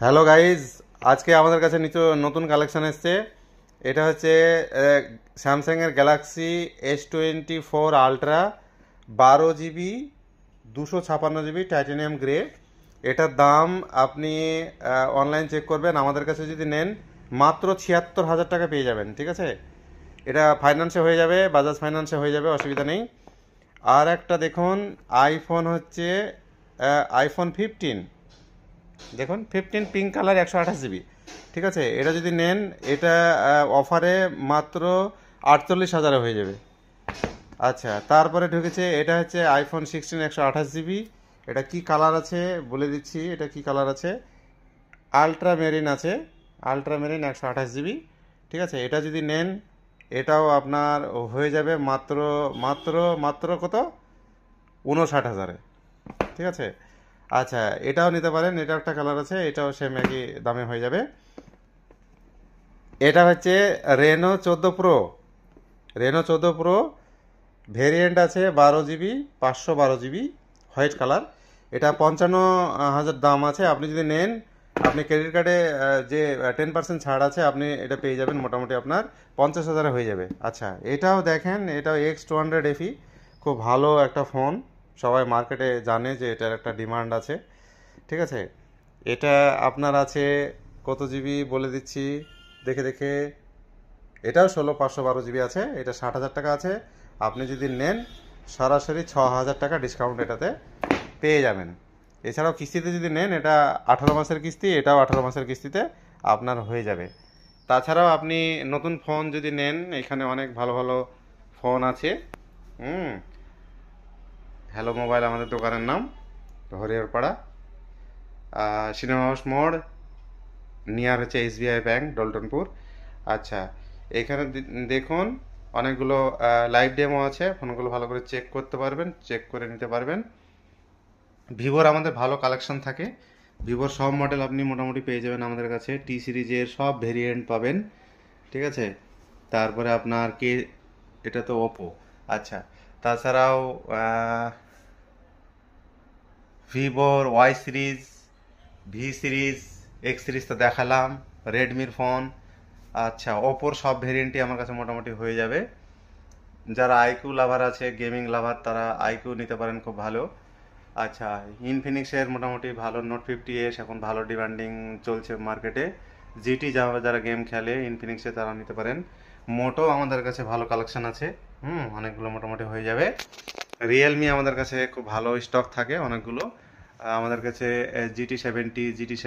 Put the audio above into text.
Hello guys, আজকে আমাদের কাছে নতুন কালেকশন এসছে। এটা হচ্ছে স্যামসাংয়ের Galaxy S24 ultra, 12 GB, 256 GB titanium grey. এটার দাম আপনি অনলাইন চেক করবেন, আমাদের কাছে যদি নেন মাত্র 76,000 টাকা পেয়ে যাবেন। ঠিক আছে, এটা ফাইন্যান্সে হয়ে যাবে, বাজাজ ফাইন্যান্সে হয়ে যাবে, অসুবিধা নেই। আর একটা দেখুন, আইফোন হচ্ছে iPhone 15। দেখুন 15 পিঙ্ক কালার, 128 জিবি। ঠিক আছে, এটা যদি নেন এটা অফারে মাত্র 48,000 হয়ে যাবে। আচ্ছা, তারপরে ঢুকেছে এটা হচ্ছে iPhone 16 128 জিবি। এটা কি কালার আছে বলে দিচ্ছি, এটা কি কালার আছে, আলট্রা মেরিন আছে। Ultra marine 128 GB. ঠিক আছে, এটা যদি নেন এটাও আপনার হয়ে যাবে মাত্র মাত্র মাত্র কত, 59,000-এ। ঠিক আছে, আচ্ছা এটাও নিতে পারেন, এটা একটা কালার আছে, এটাও সেম একই দামে হয়ে যাবে। এটা হচ্ছে Reno 14 Pro. Reno 14 Pro variant আছে 12 জিবি, 512 জিবি, হোয়াইট কালার। এটা 55,000 দাম আছে। আপনি যদি নেন, আপনি ক্রেডিট কার্ডে যে 10% ছাড় আছে, আপনি এটা পেয়ে যাবেন মোটামুটি আপনার 50,000 হয়ে যাবে। আচ্ছা, এটাও দেখেন, এটাও X200 FE, খুব ভালো একটা ফোন। সবাই মার্কেটে জানে যে এটার একটা ডিমান্ড আছে। ঠিক আছে, এটা আপনার আছে কত জিবি বলে দিচ্ছি, দেখে দেখে। এটাও 16 512 জিবি আছে, এটা 60,000 টাকা আছে। আপনি যদি নেন সরাসরি 6,000 টাকা ডিসকাউন্ট এটাতে পেয়ে যাবেন। এছাড়াও কিস্তিতে যদি নেন, এটা 18 মাসের কিস্তি, এটাও 18 মাসের কিস্তিতে আপনার হয়ে যাবে। তাছাড়াও আপনি নতুন ফোন যদি নেন, এখানে অনেক ভালো ভালো ফোন আছে। হুম, হ্যালো মোবাইল আমাদের দোকানের নাম, হরিহরপাড়া, সিনেমা হাউস মোড়, নিয়ার হচ্ছে SBI ব্যাংক, ডলটনপুর। আচ্ছা, এখানে দেখুন অনেকগুলো লাইভ ডেমো আছে, ফোনগুলো ভালো করে চেক করতে পারবেন, চেক করে নিতে পারবেন। ভিভোর আমাদের ভালো কালেকশন থাকে, ভিভোর সব মডেল আপনি মোটামুটি পেয়ে যাবেন আমাদের কাছে। T সিরিজের সব ভেরিয়েন্ট পাবেন। ঠিক আছে, তারপরে আপনার কে, এটা তো ওপো। আচ্ছা, তাছাড়াও ভিভোর Y series, V series, X series তো দেখালাম, রেডমির ফোন। আচ্ছা, ওপোর সব ভেরিয়েন্টই আমার কাছে মোটামুটি হয়ে যাবে। যারা আইকিউ লাভার আছে, গেমিং লাভার, তারা আইকিউ নিতে পারেন, খুব ভালো। আচ্ছা, ইনফিনিক্সের মোটামুটি ভালো নোট 50S এখন ভালো ডিমান্ডিং চলছে মার্কেটে। জিটি যারা যারা গেম খেলে ইনফিনিক্সে, তারা নিতে পারেন। মোটো আমাদের কাছে ভালো কালেকশন আছে, অনেকগুলো মোটামুটি হয়ে যাবে। রিয়েলমি আমাদের কাছে খুব ভালো স্টক থাকে অনেকগুলো। আমাদের কাছে GT70, GT7,